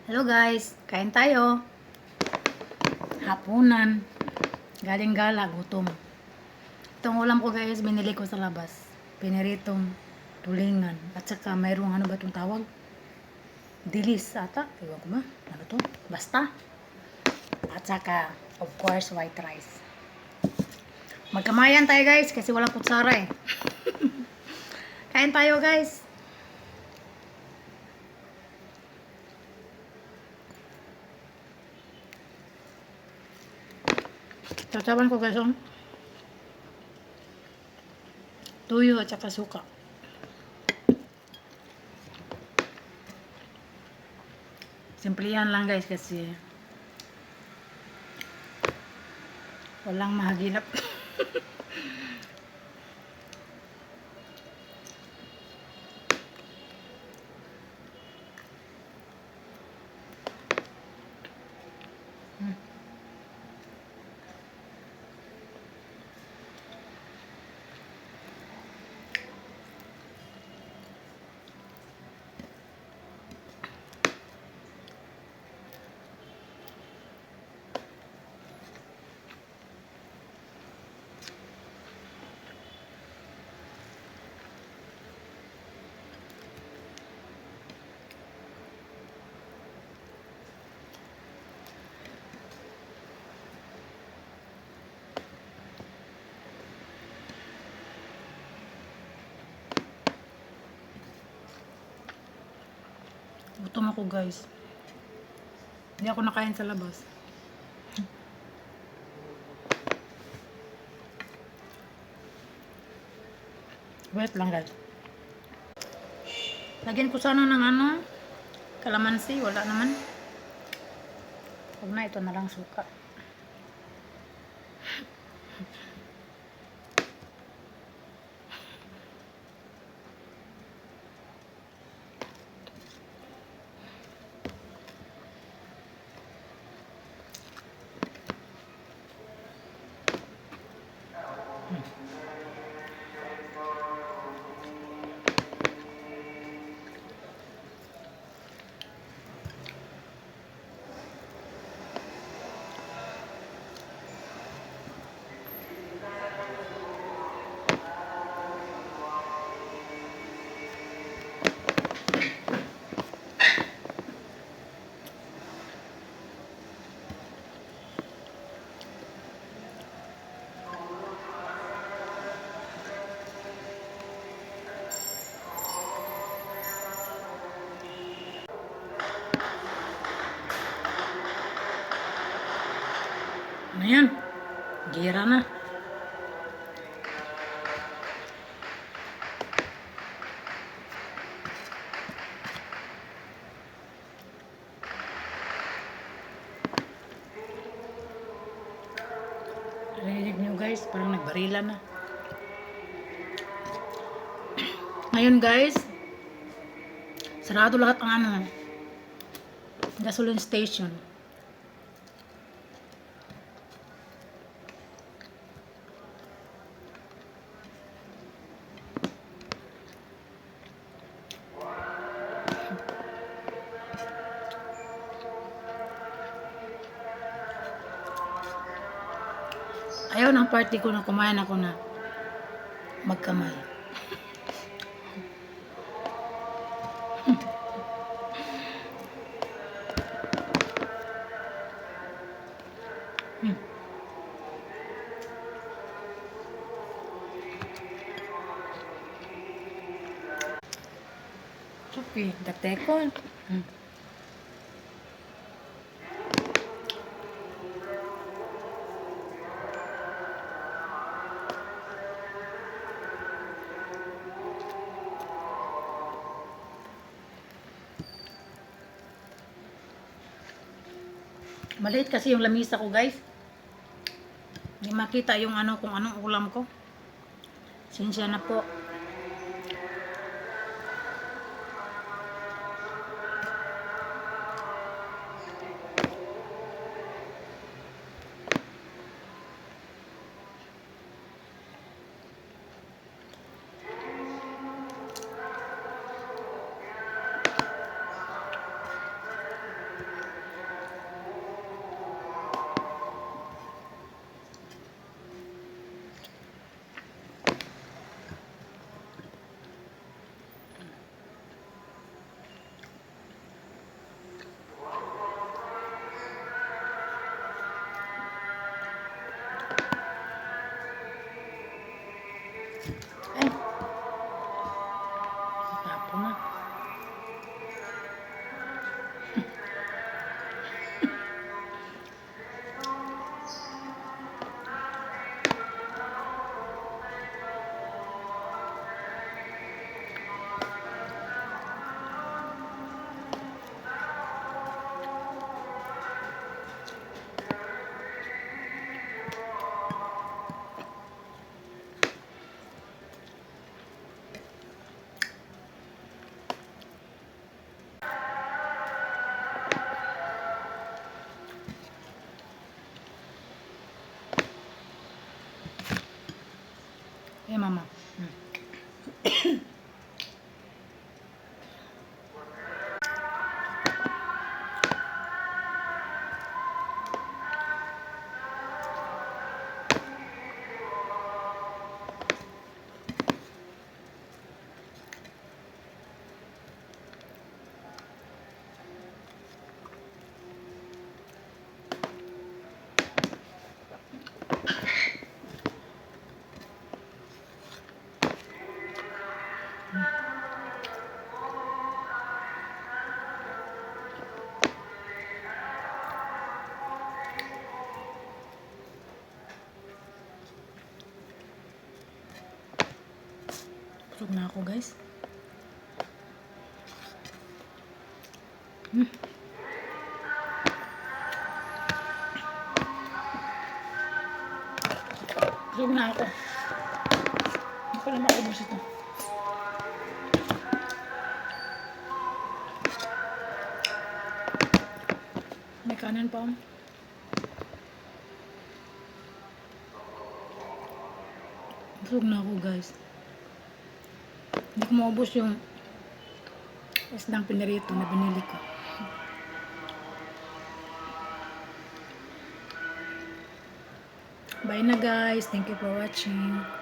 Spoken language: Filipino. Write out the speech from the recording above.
Hello guys, kain tayo. Hapunan. Galing gala, gutom. Itong ulam ko guys, binili ko sa labas. Piniritong tulingan. At saka mayroong ano ba itong tawag? Dilis ata. Ewan ko ba? Ano to? Basta. At saka, of course, white rice. Magkamayan tayo guys kasi walang kutsara eh. Kain tayo guys. Tataban ko guys oh. Tuyo at saka suka. Simple yan lang guys kasi walang mahagilap. Gutom ako guys. Hindi ako nakain sa labas. Wait lang guys. Lagyan ko sana ng ano, kalamansi. Wala naman. Huwag na, ito na lang suka. Ano yan? Gira na. Narinig nyo guys, parang nagbarila na. Ngayon guys, sarado lahat ang ano, gasoline station. Ayaw ng party ko na kumain ako na magkamay. Supi, datekon. Maliit kasi yung lamisa ko guys. Hindi makita yung ano kung anong ulam ko. Sinsya na po. na ako guys. Busog na ako. Hindi ko na maubos ito. May kanan pa. Busog na ako guys. Hindi ko maubos yung isdang pinirito na binili ko. Bye na guys. Thank you for watching.